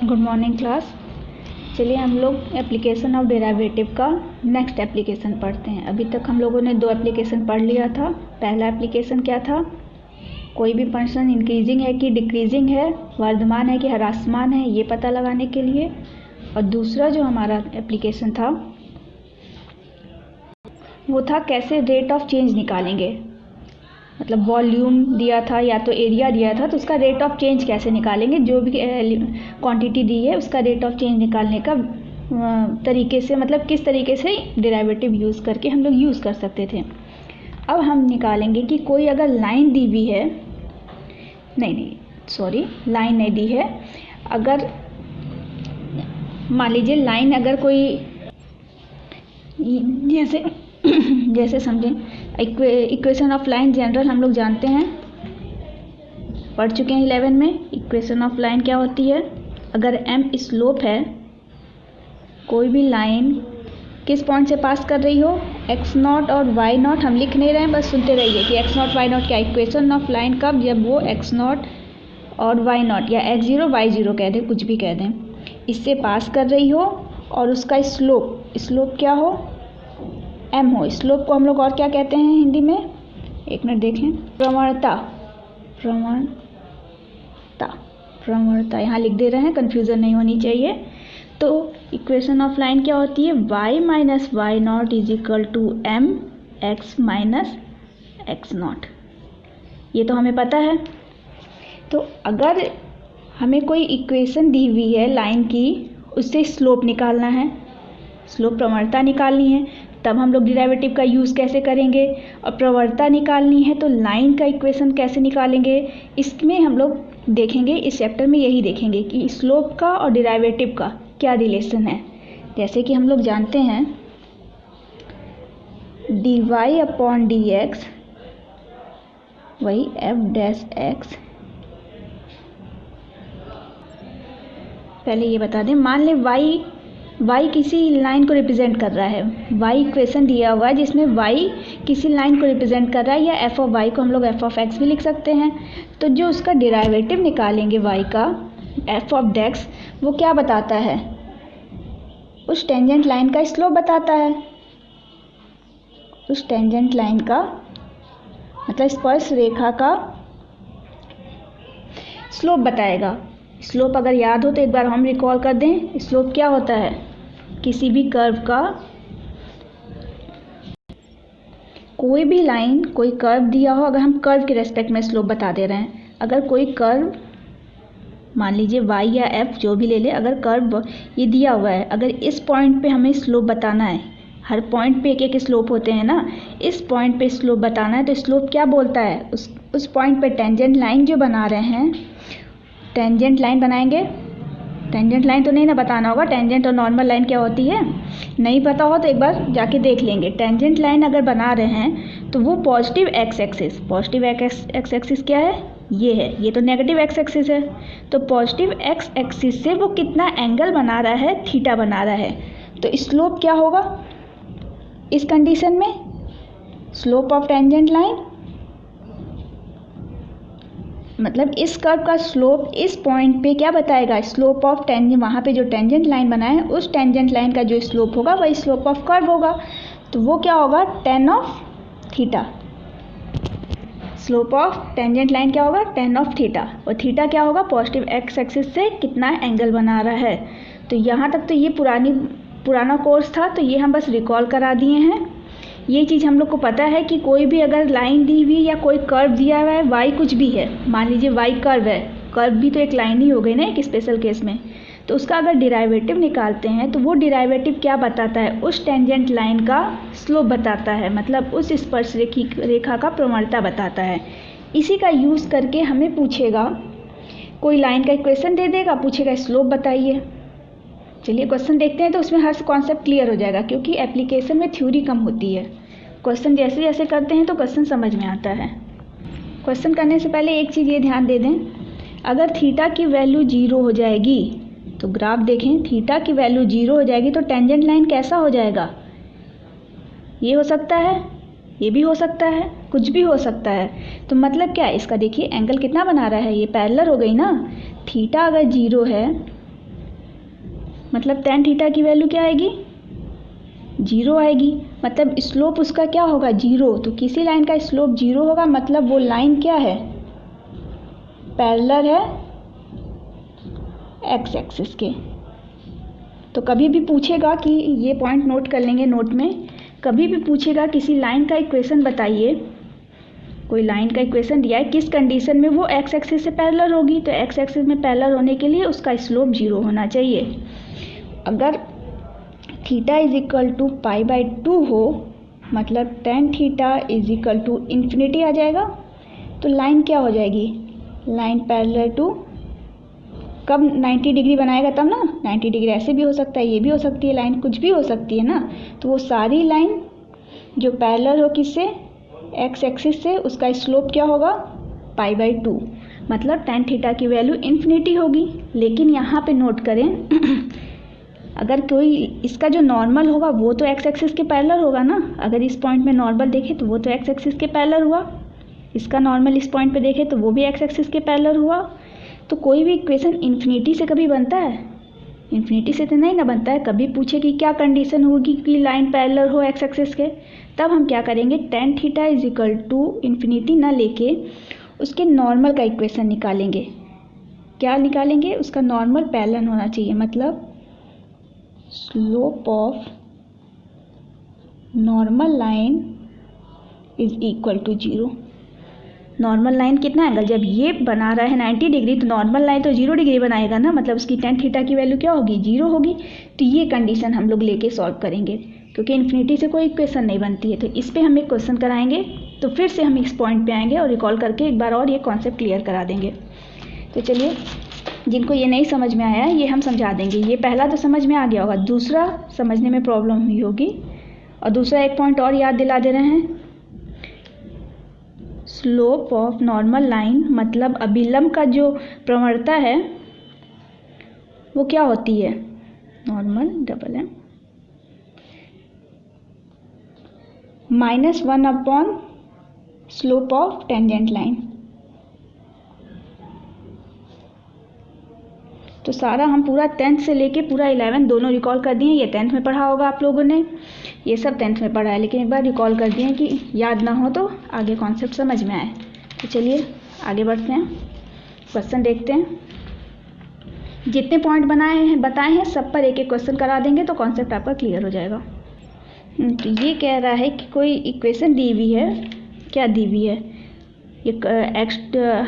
Good morning class. चलिए हम लोग एप्लीकेशन ऑफ डेरिवेटिव का नेक्स्ट एप्लीकेशन पढ़ते हैं। अभी तक हम लोगों ने दो एप्लीकेशन पढ़ लिया था। पहला एप्लीकेशन क्या था, कोई भी फंक्शन इंक्रीजिंग है कि डिक्रीजिंग है, वर्धमान है कि ह्रासमान है, ये पता लगाने के लिए। और दूसरा जो हमारा एप्लीकेशन था वो था कैसे रेट ऑफ चेंज निकालेंगे, मतलब वॉल्यूम दिया था या तो एरिया दिया था तो उसका रेट ऑफ चेंज कैसे निकालेंगे, जो भी क्वांटिटी दी है उसका रेट ऑफ चेंज निकालने का तरीके से, मतलब किस तरीके से डेरिवेटिव यूज़ करके हम लोग यूज़ कर सकते थे। अब हम निकालेंगे कि कोई अगर लाइन दी हुई है, लाइन नहीं दी है, अगर मान लीजिए लाइन अगर कोई जैसे समझें इक्वेशन ऑफ लाइन जनरल हम लोग जानते हैं, पढ़ चुके हैं 11 में। इक्वेशन ऑफ लाइन क्या होती है, अगर m स्लोप है, कोई भी लाइन किस पॉइंट से पास कर रही हो, x0 और y0, हम लिख नहीं रहे हैं, बस सुनते रहिए कि x0 y0 क्या। इक्वेशन ऑफ लाइन कब, जब वो x0 और y0 या x0 y0 कह दें, कुछ भी कह दें, इससे पास कर रही हो और उसका स्लोप क्या हो, m हो। स्लोप को हम लोग और क्या कहते हैं हिंदी में, एक मिनट देखें, प्रवणता यहाँ लिख दे रहे हैं, कन्फ्यूज़न नहीं होनी चाहिए। तो इक्वेशन ऑफ लाइन क्या होती है, y minus y not is equal to m x minus x not, ये तो हमें पता है। तो अगर हमें कोई इक्वेशन दी हुई है लाइन की, उससे स्लोप निकालना है, स्लोप प्रवणता निकालनी है, तब हम लोग डेरिवेटिव का यूज़ कैसे करेंगे। और प्रवणता निकालनी है तो लाइन का इक्वेशन कैसे निकालेंगे, इसमें हम लोग देखेंगे, इस चैप्टर में यही देखेंगे कि स्लोप का और डेरिवेटिव का क्या रिलेशन है। जैसे कि हम लोग जानते हैं dy अपॉन डी एक्स वही एफ डैश एक्स। पहले ये बता दें, मान लें y किसी लाइन को रिप्रेजेंट कर रहा है, y इक्वेशन दिया हुआ है जिसमें y किसी लाइन को रिप्रेजेंट कर रहा है, या f ऑफ y को हम लोग f ऑफ x भी लिख सकते हैं। तो जो उसका डेरिवेटिव निकालेंगे y का, f ऑफ x, वो क्या बताता है, उस टेंजेंट लाइन का स्लोप बताता है। उस टेंजेंट लाइन का मतलब स्पर्श रेखा का स्लोप बताएगा। स्लोप अगर याद हो तो एक बार हम रिकॉल कर दें, स्लोप क्या होता है, किसी भी कर्व का, कोई भी लाइन, कोई कर्व दिया हो, अगर हम कर्व के रेस्पेक्ट में स्लोप बता दे रहे हैं, अगर कोई कर्व मान लीजिए y या f जो भी ले ले, अगर कर्व ये दिया हुआ है, अगर इस पॉइंट पे हमें स्लोप बताना है, हर पॉइंट पे एक एक स्लोप होते हैं ना, इस पॉइंट पे स्लोप बताना है तो स्लोप क्या बोलता है, उस पॉइंट पे टेंजेंट लाइन जो बना रहे हैं, टेंजेंट लाइन बनाएंगे, टेंजेंट लाइन तो नहीं ना बताना होगा, टेंजेंट और नॉर्मल लाइन क्या होती है नहीं पता हो तो एक बार जाके देख लेंगे। टेंजेंट लाइन अगर बना रहे हैं तो वो positive x axis, positive x axis क्या है, ये है, ये तो नेगेटिव एक्स एक्सिस है। तो पॉजिटिव एक्स एक्सिस से वो कितना एंगल बना रहा है, थीटा बना रहा है। तो स्लोप क्या होगा इस कंडीशन में, स्लोप ऑफ टेंजेंट लाइन, मतलब इस कर्व का स्लोप इस पॉइंट पे क्या बताएगा, स्लोप ऑफ टेंजेंट, वहाँ पे जो टेंजेंट लाइन बना है उस टेंजेंट लाइन का जो स्लोप होगा वही स्लोप ऑफ कर्व होगा। तो वो क्या होगा, tan of theta. Slope of tangent line क्या होगा, tan ऑफ थीटा, और थीटा क्या होगा, पॉजिटिव एक्स एक्सिस से कितना एंगल बना रहा है। तो यहाँ तक तो ये पुराना कोर्स था, तो ये हम बस रिकॉल करा दिए हैं। ये चीज़ हम लोग को पता है कि कोई भी अगर लाइन दी हुई या कोई कर्व दिया हुआ है, y कुछ भी है, मान लीजिए y कर्व है, कर्व भी तो एक लाइन ही हो गई ना एक स्पेशल केस में, तो उसका अगर डेरिवेटिव निकालते हैं तो वो डेरिवेटिव क्या बताता है, उस टेंजेंट लाइन का स्लोप बताता है, मतलब उस स्पर्श रेखा का प्रवणता बताता है। इसी का यूज़ करके हमें पूछेगा, कोई लाइन का इक्वेशन दे देगा, पूछेगा स्लोप बताइए। चलिए क्वेश्चन देखते हैं तो उसमें हर कॉन्सेप्ट क्लियर हो जाएगा, क्योंकि एप्लीकेशन में थ्योरी कम होती है, क्वेश्चन जैसे जैसे करते हैं तो क्वेश्चन समझ में आता है। क्वेश्चन करने से पहले एक चीज़ ये ध्यान दे दें, अगर थीटा की वैल्यू 0 हो जाएगी तो ग्राफ देखें, थीटा की वैल्यू 0 हो जाएगी तो टेंजेंट लाइन कैसा हो जाएगा, ये हो सकता है, ये भी हो सकता है, कुछ भी हो सकता है। तो मतलब क्या, इसका देखिए एंगल कितना बना रहा है, ये पैरेलल हो गई ना। थीटा अगर 0 है मतलब tan थीटा की वैल्यू क्या आएगी, 0 आएगी। मतलब स्लोप उसका क्या होगा, 0। तो किसी लाइन का स्लोप 0 होगा, मतलब वो लाइन क्या है, पैरेलल है एक्स एक्सिस के। तो कभी भी पूछेगा कि, ये पॉइंट नोट कर लेंगे नोट में, कभी भी पूछेगा किसी लाइन का इक्वेशन बताइए, कोई लाइन का इक्वेशन दिया है, किस कंडीशन में वो एक्स एक्सिस से पैरेलल होगी। तो एक्स एक्सिस में पैरेलल होने के लिए उसका स्लोप 0 होना चाहिए। अगर थीटा इज इक्वल टू π/2 हो, मतलब tan theta is equal to infinity आ जाएगा। तो लाइन क्या हो जाएगी, लाइन पैरेलल टू, कब 90 डिग्री बनाएगा तब ना, 90 डिग्री ऐसे भी हो सकता है, ये भी हो सकती है लाइन, कुछ भी हो सकती है ना। तो वो सारी लाइन जो पैरेलल हो किससे, एक्स एक्सिस से, उसका स्लोप क्या होगा, π/2, मतलब tan थीटा की वैल्यू इन्फिनिटी होगी। लेकिन यहाँ पे नोट करें अगर कोई इसका जो नॉर्मल होगा वो तो एक्स एक्सिस के पैरेलल होगा ना। अगर इस पॉइंट में नॉर्मल देखें तो वो तो एक्स एक्सिस के पैरेलल हुआ, इसका नॉर्मल इस पॉइंट पे देखें तो वो भी एक्स एक्सिस के पैरेलल हुआ। तो कोई भी इक्वेशन इन्फिनिटी से कभी बनता है, इन्फिनिटी से तो नहीं ना बनता है। कभी पूछे कि क्या कंडीशन होगी कि लाइन पैरेलल हो एक्स एक्सिस के, तब हम क्या करेंगे, tan theta is equal to infinity ना लेके उसके नॉर्मल का इक्वेशन निकालेंगे। क्या निकालेंगे, उसका नॉर्मल पैरेलल होना चाहिए, मतलब slope of normal line is equal to 0। Normal line कितना एंगल, जब ये बना रहा है 90 डिग्री तो नॉर्मल लाइन तो 0 डिग्री बनाएगा ना, मतलब उसकी tan थीटा की वैल्यू क्या होगी, 0 होगी। तो ये कंडीशन हम लोग लेके सॉल्व करेंगे, क्योंकि इन्फिनिटी से कोई इक्वेशन नहीं बनती है। तो इस पर हम एक क्वेश्चन कराएंगे, तो फिर से हम इस पॉइंट पे आएंगे और रिकॉल करके एक बार और ये कॉन्सेप्ट क्लियर करा देंगे। तो चलिए, जिनको ये नहीं समझ में आया ये हम समझा देंगे। ये पहला तो समझ में आ गया होगा, दूसरा समझने में प्रॉब्लम हुई होगी। और दूसरा एक पॉइंट और याद दिला दे रहे हैं, स्लोप ऑफ नॉर्मल लाइन, मतलब अभिलंब का जो प्रवणता है वो क्या होती है, normal double m -1 upon slope of tangent line. तो सारा हम पूरा 10th से लेके पूरा 11 दोनों रिकॉल कर दिए। ये 10th में पढ़ा होगा आप लोगों ने, ये सब 10th में पढ़ा है, लेकिन एक बार रिकॉल कर दिए कि याद ना हो तो आगे कॉन्सेप्ट समझ में आए। तो चलिए आगे बढ़ते हैं, क्वेश्चन देखते हैं। जितने पॉइंट बताए हैं सब पर एक एक क्वेश्चन करा देंगे तो कॉन्सेप्ट आपका क्लियर हो जाएगा। तो ये कह रहा है कि कोई इक्वेशन दी हुई है, क्या दी हुई है, ये एक्स,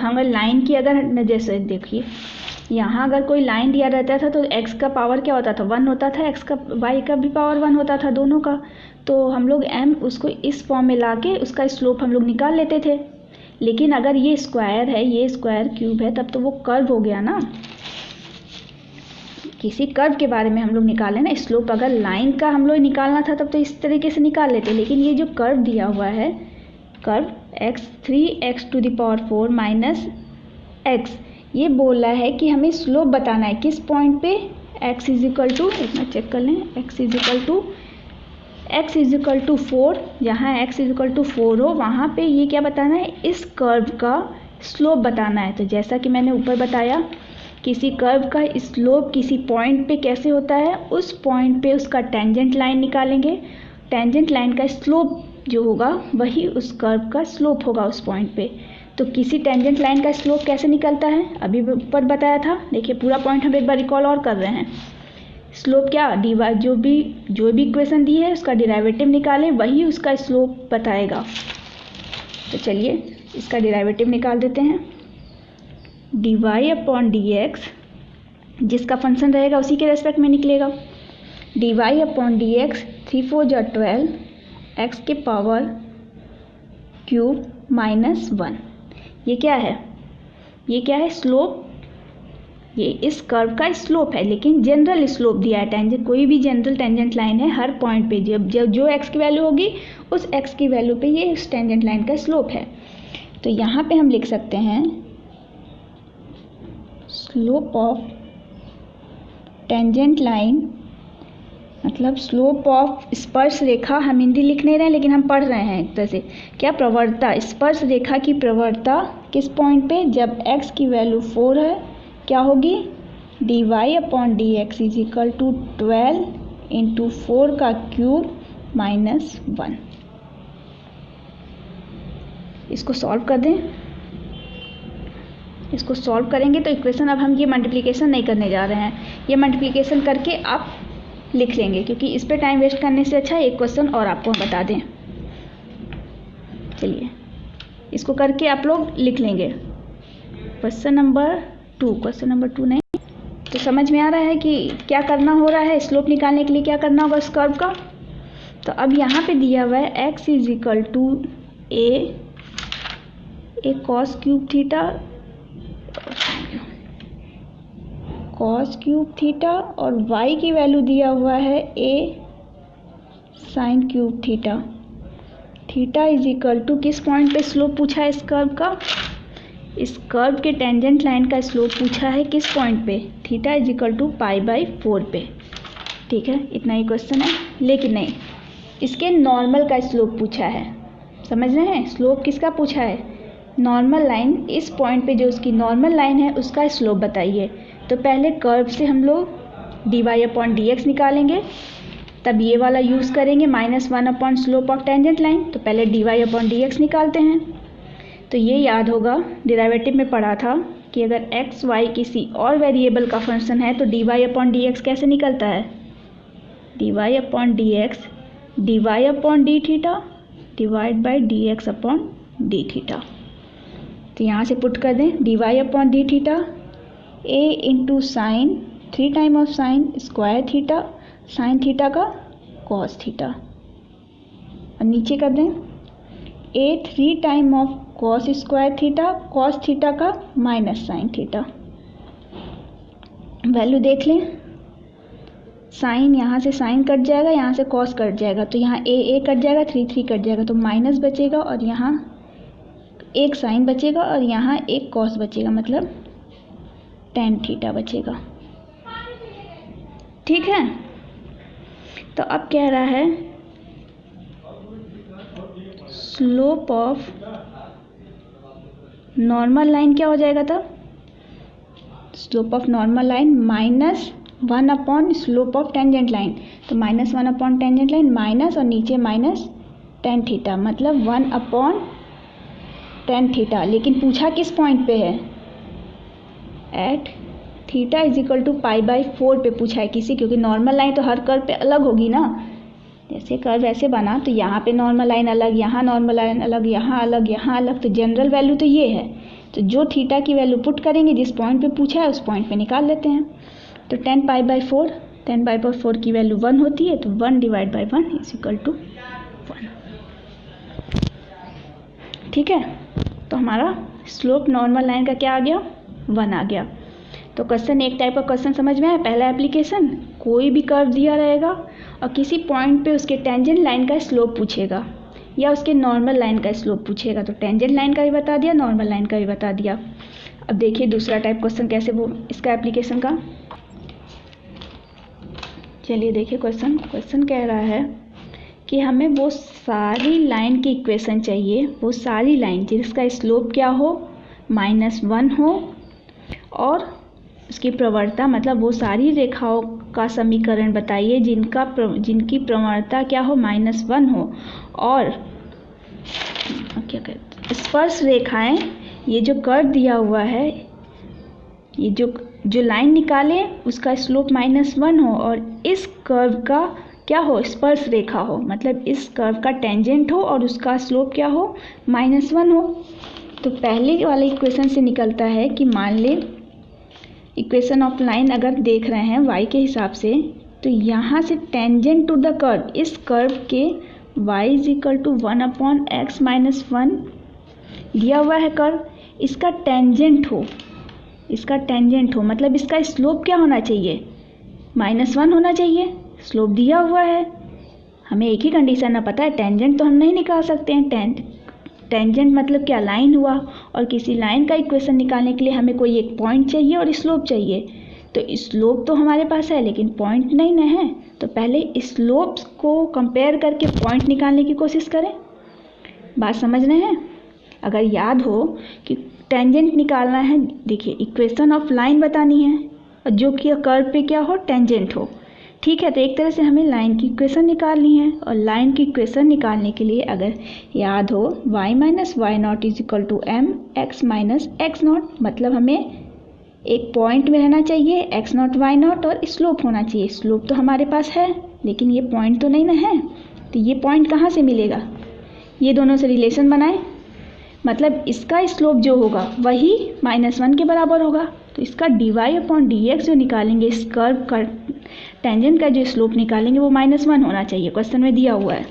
हमें लाइन की अगर जैसे देखिए यहाँ अगर कोई लाइन दिया रहता था तो x का पावर क्या होता था, 1 होता था, x का y का भी पावर 1 होता था दोनों का। तो हम लोग m उसको इस फॉर्म में ला के उसका स्लोप हम लोग निकाल लेते थे। लेकिन अगर ये स्क्वायर है, ये स्क्वायर क्यूब है, तब तो वो कर्व हो गया ना। किसी कर्व के बारे में हम लोग निकालें ना स्लोप, अगर लाइन का हम लोग निकालना था तब तो इस तरीके से निकाल लेते। लेकिन ये जो कर्व दिया हुआ है, कर्व x3x⁴ माइनस x, ये बोल रहा है कि हमें स्लोप बताना है किस पॉइंट पे, x इज इक्वल टू, इतना चेक कर लें, x इज इक्वल टू 4, जहाँ x इज इक्वल टू 4 हो वहाँ पे ये क्या बताना है, इस कर्व का स्लोप बताना है। तो जैसा कि मैंने ऊपर बताया, किसी कर्व का स्लोप किसी पॉइंट पे कैसे होता है, उस पॉइंट पे उसका टेंजेंट लाइन निकालेंगे। टेंजेंट लाइन का स्लोप जो होगा वही उस कर्व का स्लोप होगा उस पॉइंट पे। तो किसी टेंजेंट लाइन का स्लोप कैसे निकलता है, अभी ऊपर बताया था। देखिए पूरा पॉइंट हम एक बार रिकॉल और कर रहे हैं। स्लोप क्या, जो भी इक्वेशन दी है उसका डेरिवेटिव निकालें, वही उसका स्लोप बताएगा। तो चलिए इसका डेरिवेटिव निकाल देते हैं। dy/dx, जिसका फंक्शन रहेगा उसी के रेस्पेक्ट में निकलेगा। dy/dx 3×4 = 12, x के पावर क्यूब -1। ये क्या है, ये क्या है, स्लोप, ये इस कर्व का स्लोप है। लेकिन जनरल स्लोप दिया है, टेंजेंट कोई भी जनरल टेंजेंट लाइन है, हर पॉइंट पे जब जो x की वैल्यू होगी उस x की वैल्यू पे ये उस टेंजेंट लाइन का स्लोप है। तो यहाँ पे हम लिख सकते हैं स्लोप ऑफ टेंजेंट लाइन, मतलब स्लोप ऑफ स्पर्श रेखा, हम हिंदी लिख नहीं रहे हैं लेकिन हम पढ़ रहे हैं एक तरह से, क्या, प्रवणता, स्पर्श रेखा की प्रवणता किस पॉइंट पे, जब x की वैल्यू 4 है, क्या होगी, dy upon d x is equal to 12 into 4 का क्यूब माइनस 1। इसको सॉल्व कर दें। इसको सॉल्व करेंगे तो इक्वेशन, अब हम ये मल्टीप्लिकेशन नहीं करने जा रहे हैं, ये मल्टीप्लिकेशन करके आप लिख लेंगे, क्योंकि इस पे टाइम वेस्ट करने से अच्छा एक क्वेश्चन और आपको बता दें। चलिए इसको करके आप लोग लिख लेंगे। क्वेश्चन नंबर 2 नहीं तो समझ में आ रहा है कि क्या करना हो रहा है। स्लोप निकालने के लिए क्या करना होगा इस कर्व का। तो अब यहाँ पे दिया हुआ है x is equal to a cos cube theta और y की वैल्यू दिया हुआ है a sine cube theta is equal to किस पॉइंट पे स्लोप पूछा है इस कर्व का। इस कर्व के टेंजेंट लाइन का स्लोप पूछा है किस पॉइंट पे, थीटा इज इक्वल टू π/4 पे। ठीक है, इतना ही क्वेश्चन है। लेकिन नहीं, इसके नॉर्मल का स्लोप पूछा है। समझ रहे हैं, स्लोप किसका पूछा है, नॉर्मल लाइन। इस पॉइंट पे जो उसकी नॉर्मल लाइन है उसका स्लोप बताइए। तो पहले कर्व से हम लोग dy अपॉन डी एक्स निकालेंगे, तब ये वाला यूज़ करेंगे -1 upon slope of tangent line. तो पहले dy अपॉन डी एक्स निकालते हैं। तो ये याद होगा, डेरिवेटिव में पढ़ा था कि अगर x y किसी और वेरिएबल का फंक्शन है तो dy अपॉन डी एक्स कैसे निकलता है, dy upon d x dy upon D theta divide by D x upon D theta. तो यहाँ से पुट कर दें dy upon D theta a into sine 3 time of sine square theta sine theta का cos theta, और नीचे कर दें a 3 time of cos square theta cos theta का माइनस साइन थीटा। वैल्यू देख लें, साइन यहाँ से साइन कट जाएगा, यहाँ से कॉस कट जाएगा, तो यहाँ a कट जाएगा, 3 कट जाएगा, तो माइनस बचेगा और यहाँ एक साइन बचेगा और यहाँ एक कॉस बचेगा, मतलब tan थीटा बचेगा। ठीक है, तो अब कह रहा है स्लोप ऑफ नॉर्मल लाइन क्या हो जाएगा तब, slope of normal line -1 upon slope of tangent line. तो -1 अपॉन टेंजेंट लाइन माइनस और नीचे माइनस tan थीटा, मतलब 1 अपॉन tan थीटा। लेकिन पूछा किस पॉइंट पे है, at theta is equal to π/4 पे पूछा है किसी, क्योंकि नॉर्मल लाइन तो हर कर्व पे अलग होगी ना। जैसे कर्व ऐसे बना तो यहाँ पे नॉर्मल लाइन अलग, यहाँ नॉर्मल लाइन अलग, यहाँ अलग, यहाँ अलग, तो जनरल वैल्यू तो ये है। तो जो थीटा की वैल्यू पुट करेंगे जिस पॉइंट पे पूछा है उस पॉइंट पे निकाल लेते हैं। तो tan π/4 की वैल्यू 1 होती है, तो 1 divide by 1 is equal to 1। ठीक है, तो हमारा स्लोप नॉर्मल लाइन का क्या आ गया, 1 आ गया। तो क्वेश्चन, एक टाइप का क्वेश्चन समझ में आया। पहला एप्लीकेशन, कोई भी कर्व दिया रहेगा और किसी पॉइंट पे उसके टेंजेंट लाइन का स्लोप पूछेगा या उसके नॉर्मल लाइन का स्लोप पूछेगा, तो टेंजेंट लाइन का भी बता दिया, नॉर्मल लाइन का भी बता दिया। अब देखिए दूसरा टाइप क्वेश्चन कैसे वो इसका एप्लीकेशन का। चलिए देखिए क्वेश्चन कह रहा है कि हमें वो सारी लाइन की इक्वेशन चाहिए, वो सारी लाइन जिसका स्लोप क्या हो, -1 हो, और उसकी प्रवणता, मतलब वो सारी रेखाओं का समीकरण बताइए जिनकी प्रवणता क्या हो, -1 हो, और क्या कहते हैं स्पर्श रेखाएं, ये जो कर्व दिया हुआ है, ये जो लाइन निकाले उसका स्लोप -1 हो, और इस कर्व का क्या हो, स्पर्श रेखा हो, मतलब इस कर्व का टेंजेंट हो और उसका स्लोप क्या हो, -1 हो। तो पहले वाले इक्वेशन से निकलता है कि मान ले इक्वेशन ऑफ लाइन अगर देख रहे हैं y के हिसाब से, तो यहाँ से टेंजेंट टू द कर्व, इस कर्व के y is equal to 1 upon x minus 1 दिया हुआ है कर्व, इसका टेंजेंट हो, मतलब इसका स्लोप क्या होना चाहिए, -1 होना चाहिए। स्लोप दिया हुआ है, हमें एक ही कंडीशन ना पता है, टेंजेंट तो हम नहीं निकाल सकते हैं। टेंजेंट मतलब क्या, लाइन हुआ, और किसी लाइन का इक्वेशन निकालने के लिए हमें कोई एक पॉइंट चाहिए और स्लोप चाहिए। तो स्लोप तो हमारे पास है लेकिन पॉइंट नहीं ना है, तो पहले स्लोप्स को कंपेयर करके पॉइंट निकालने की कोशिश करें। बात समझ रहे हैं। अगर याद हो कि टेंजेंट निकालना है, देखिए इक्वेशन ऑफ लाइन बतानी है, और जो कि कर्व पे क्या हो, टेंजेंट हो। ठीक है, तो एक तरह से हमें लाइन की इक्वेशन निकालनी है। और लाइन की इक्वेशन निकालने के लिए अगर याद हो y minus y not is equal to m x minus x not, मतलब हमें एक पॉइंट में रहना चाहिए x नॉट y नॉट और स्लोप होना चाहिए। स्लोप तो हमारे पास है लेकिन ये पॉइंट तो नहीं ना है, तो ये पॉइंट कहाँ से मिलेगा, ये दोनों से रिलेशन बनाए, मतलब इसका स्लोप जो होगा वही -1 के बराबर होगा। तो इसका dy/dx जो निकालेंगे, इस कर्व का टेंजेंट का जो स्लोप निकालेंगे वो -1 होना चाहिए, क्वेश्चन में दिया हुआ है।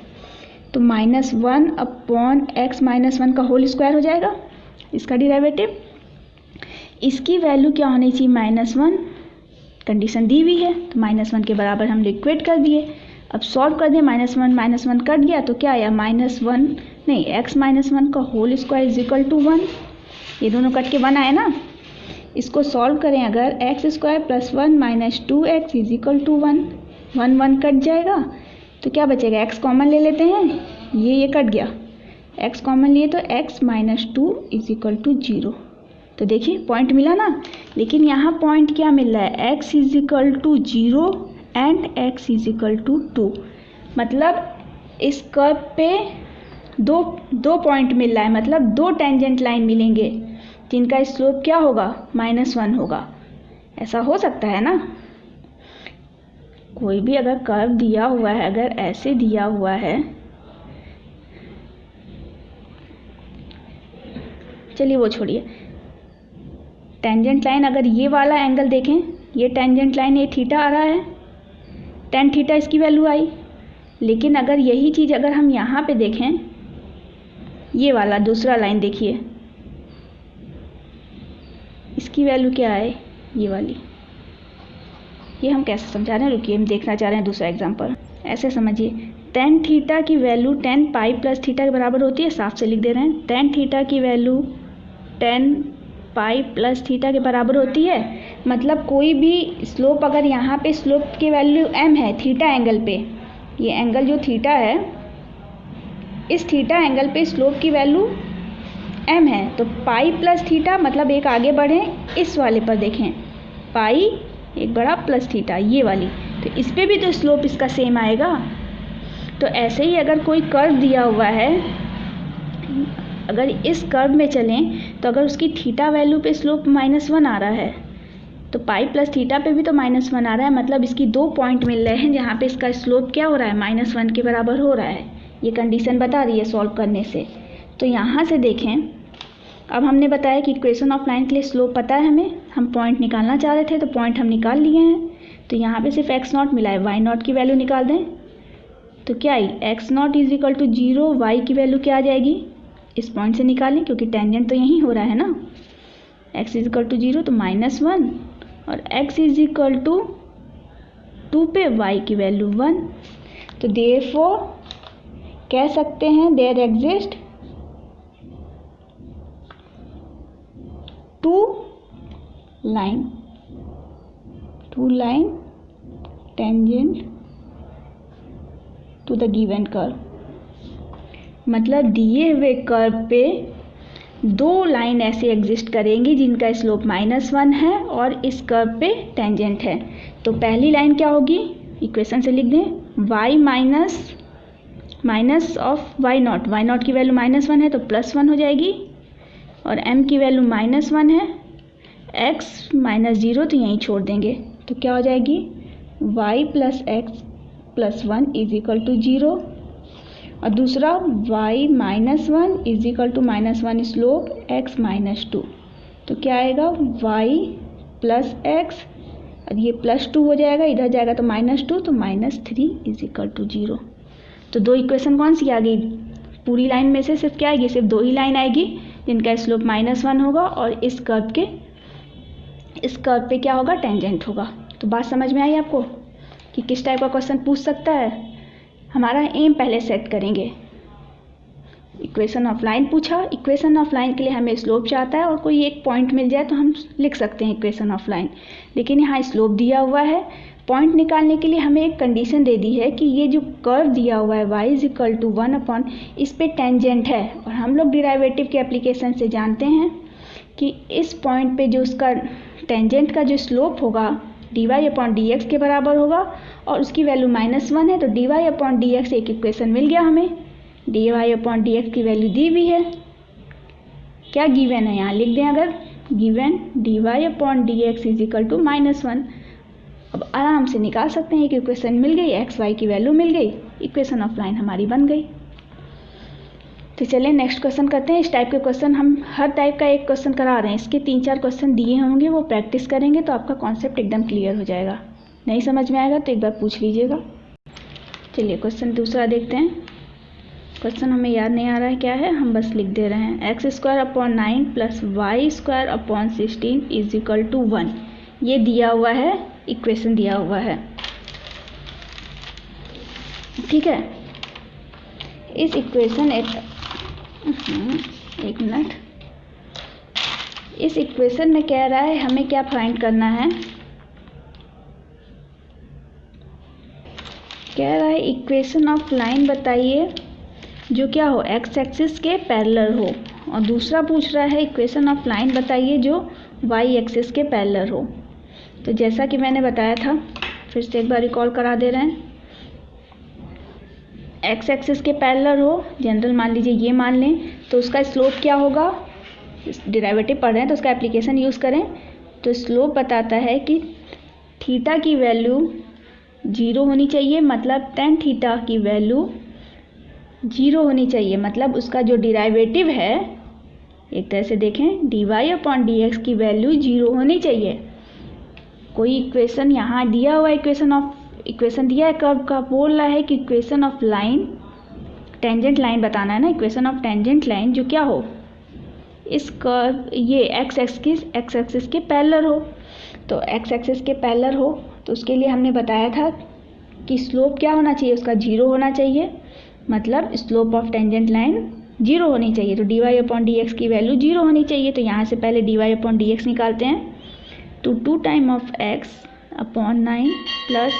तो -1/x-1 का होल स्क्वायर हो जाएगा इसका डिराइवेटिव। इसकी वैल्यू क्या होनी चाहिए, -1, कंडीशन दी हुई है, तो -1 के बराबर हम इक्वेट कर दिए। अब सॉल्व कर दें, -1 कट गया तो क्या आया, x-1 का whole square is equal to 1, ये दोनों कट के 1 आए ना। इसको सॉल्व करें अगर, x² + 1 - 2x is equal to 1, 1 cut जाएगा तो क्या बचेगा, x कॉमन ले लेते हैं, ये कट गया, x कॉमन लिए तो x - 2 इज इक्वल टू 0। तो देखिए पॉइंट मिला ना, लेकिन यहाँ पॉइंट क्या मिल रहा है, x is equal to 0 and x is equal to 2, मतलब इस कर्व पे दो पॉइंट मिल रहा है, मतलब दो टेंजेंट लाइन मिलेंगे जिनका स्लोप क्या होगा, -1 होगा। ऐसा हो सकता है ना, कोई भी अगर कर्व दिया हुआ है, अगर ऐसे दिया हुआ है, चलिए वो छोड़िए, टेंजेंट लाइन अगर ये वाला एंगल देखें, ये टेंजेंट लाइन ये थीटा आ रहा है, tan थीटा इसकी वैल्यू आई। लेकिन अगर यही चीज़ अगर हम यहाँ पे देखें, ये वाला दूसरा लाइन देखिए, इसकी वैल्यू क्या है, ये वाली, ये हम कैसे समझा रहे हैं, रुकिए हम देखना चाह रहे हैं दूसरा एग्जांपल। ऐसे समझिए, tan थीटा की value tan pi plus theta के बराबर होती है, साफ से लिख दे रहे हैं, tan थीटा की value tan pi plus theta के बराबर होती है। मतलब कोई भी स्लोप, अगर यहाँ पे स्लोप की वैल्यू m है थीटा एंगल पे, ये एंगल जो थीटा है, इस थीटा एंगल पे स्लोप की वैल्यू m है, तो पाई प्लस थीटा, मतलब एक आगे बढ़ें, इस वाले पर देखें, पाई एक बड़ा प्लस थीटा, ये वाली, तो इस पे भी तो स्लोप इसका सेम आएगा। तो ऐसे ही अगर कोई कर्व दिया हुआ है, अगर इस कर्व में चलें तो अगर उसकी थीटा वैल्यू पे स्लोप -1 आ रहा है, तो पाई प्लस थीटा पे भी तो -1 आ रहा है, मतलब इसकी दो पॉइंट मिल रहे हैं जहाँ पे इसका स्लोप क्या हो रहा है, -1 के बराबर हो रहा है। ये कंडीशन बता रही है सॉल्व करने से। तो यहाँ से देखें, अब हमने बताया कि इक्वेशन ऑफ लाइन के लिए स्लोप पता है हमें, हम पॉइंट निकालना चाह रहे थे तो पॉइंट हम निकाल लिए हैं। तो यहाँ पे सिर्फ x0 मिला है, y0 की वैल्यू निकाल दें तो क्या आई, x0 is equal to 0, y की वैल्यू क्या आ जाएगी, इस पॉइंट से निकालें क्योंकि टेंजेंट तो यहीं हो रहा है ना, x इज इक्वल टू 0 तो -1, और x इज इक्वल टू 2 पे y की वैल्यू 1। तो देयरफॉर कह सकते हैं there exist two line tangent to the given curve, मतलब दिए हुए कर्व पे दो लाइन ऐसे एग्जिस्ट करेंगी जिनका स्लोप -1 है और इस कर्व पे टेंजेंट है। तो पहली लाइन क्या होगी, इक्वेशन से लिख दें, y माइनस ऑफ y0 की वैल्यू -1 है तो +1 हो जाएगी, और m की वैल्यू -1 है, x -0 तो यहीं छोड़ देंगे, तो क्या हो जाएगी, y + x + 1 is equal to 0, और दूसरा y -1 is equal to -1 slope x -2, तो क्या आएगा, y + x, और ये +2 हो जाएगा, इधर जाएगा तो -2, तो -3 इज इक्वल टू 0। तो दो इक्वेशन कौन सी आ गई, पूरी लाइन में से सिर्फ क्या आएगी, सिर्फ दो ही लाइन आएगी जिनका स्लोप -1 होगा और इस कर्व पे क्या होगा, टेंजेंट होगा। तो बात समझ में आई आपको कि किस टाइप का क्वेश्चन पूछ सकता है। हमारा एम पहले सेट करेंगे, इक्वेशन ऑफ लाइन पूछा, इक्वेशन ऑफ लाइन के लिए हमें स्लोप चाहता है और कोई एक पॉइंट मिल जाए तो हम लिख सकते हैं इक्वेशन ऑफ लाइन, लेकिन यहाँ स्लोप दिया हुआ है। पॉइंट निकालने के लिए हमें एक कंडीशन दे दी है कि ये जो कर्व दिया हुआ है y इज इक्वल टू 1/, इस पे टेंजेंट है, और हम लोग डिराइवेटिव के एप्लीकेशन से जानते हैं कि इस पॉइंट पे जो उसका टेंजेंट का जो स्लोप होगा dy/dx के बराबर होगा और उसकी वैल्यू -1 है, तो dy/dx एक इक्वेशन मिल गया हमें। dy/dx की वैल्यू दी हुई है, क्या गिवन है यहाँ लिख दें, अगर given dy/dx is equal to -1। अब आराम से निकाल सकते हैं, एक इक्वेशन मिल गई, एक्स वाई की वैल्यू मिल गई, इक्वेशन ऑफ लाइन हमारी बन गई। तो चलिए नेक्स्ट क्वेश्चन करते हैं। इस टाइप के क्वेश्चन हम हर टाइप का एक क्वेश्चन करा रहे हैं, इसके 3-4 क्वेश्चन दिए होंगे, वो प्रैक्टिस करेंगे तो आपका कॉन्सेप्ट एकदम क्लियर हो जाएगा। नहीं समझ में आएगा तो एक बार पूछ लीजिएगा। चलिए क्वेश्चन दूसरा देखते हैं। क्वेश्चन हमें याद नहीं आ रहा है क्या है, हम बस लिख दे रहे हैं x²/9 + y²/16 is equal to 1। ये दिया हुआ है, इक्वेशन दिया हुआ है, ठीक है। इस इक्वेशन एक मिनट, इस इक्वेशन में कह रहा है हमें क्या फाइंड करना है, कह रहा है इक्वेशन ऑफ लाइन बताइए जो क्या हो, एक्स एक्सिस के पैरेलल हो, और दूसरा पूछ रहा है इक्वेशन ऑफ लाइन बताइए जो वाई एक्सिस के पैरेलल हो। तो जैसा कि मैंने बताया था, फिर से एक बार रिकॉल करा दे रहे हैं, एक्स एक्सिस के पैरेलल हो, जनरल मान लीजिए ये मान लें, तो उसका स्लोप क्या होगा, डेरिवेटिव पढ़ रहे हैं तो उसका एप्लीकेशन यूज़ करें। तो स्लोप बताता है कि थीटा की वैल्यू 0 होनी चाहिए, मतलब tan थीटा की वैल्यू 0 होनी चाहिए, मतलब उसका जो डेरिवेटिव है, एक तरह से देखें dy/dx की वैल्यू 0 होनी चाहिए। कोई इक्वेशन यहाँ दिया हुआ इक्वेशन दिया है कर्व का, बोल रहा है कि equation of line, tangent line बताना है ना, इक्वेशन ऑफ टेंजेंट लाइन जो क्या हो, इस कर्व ये एक्स एक्सिस के पैरेलल हो। तो एक्स एक्सिस के पैरेलल हो तो उसके लिए हमने बताया था कि स्लोप क्या होना चाहिए, उसका 0 होना चाहिए, मतलब स्लोप ऑफ टेंजेंट लाइन 0 होनी चाहिए। तो dy/dx की वैल्यू 0 होनी चाहिए। तो यहाँ से पहले dy/dx निकालते हैं, तो 2 time of x/9 plus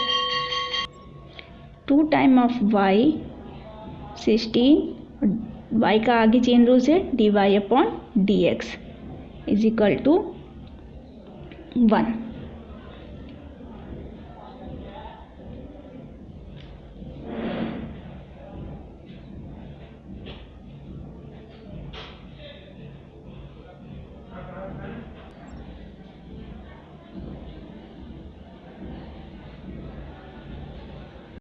2 time of y 16, y का आगे चेन रूल से dy/dx इज इक्वल टू 1।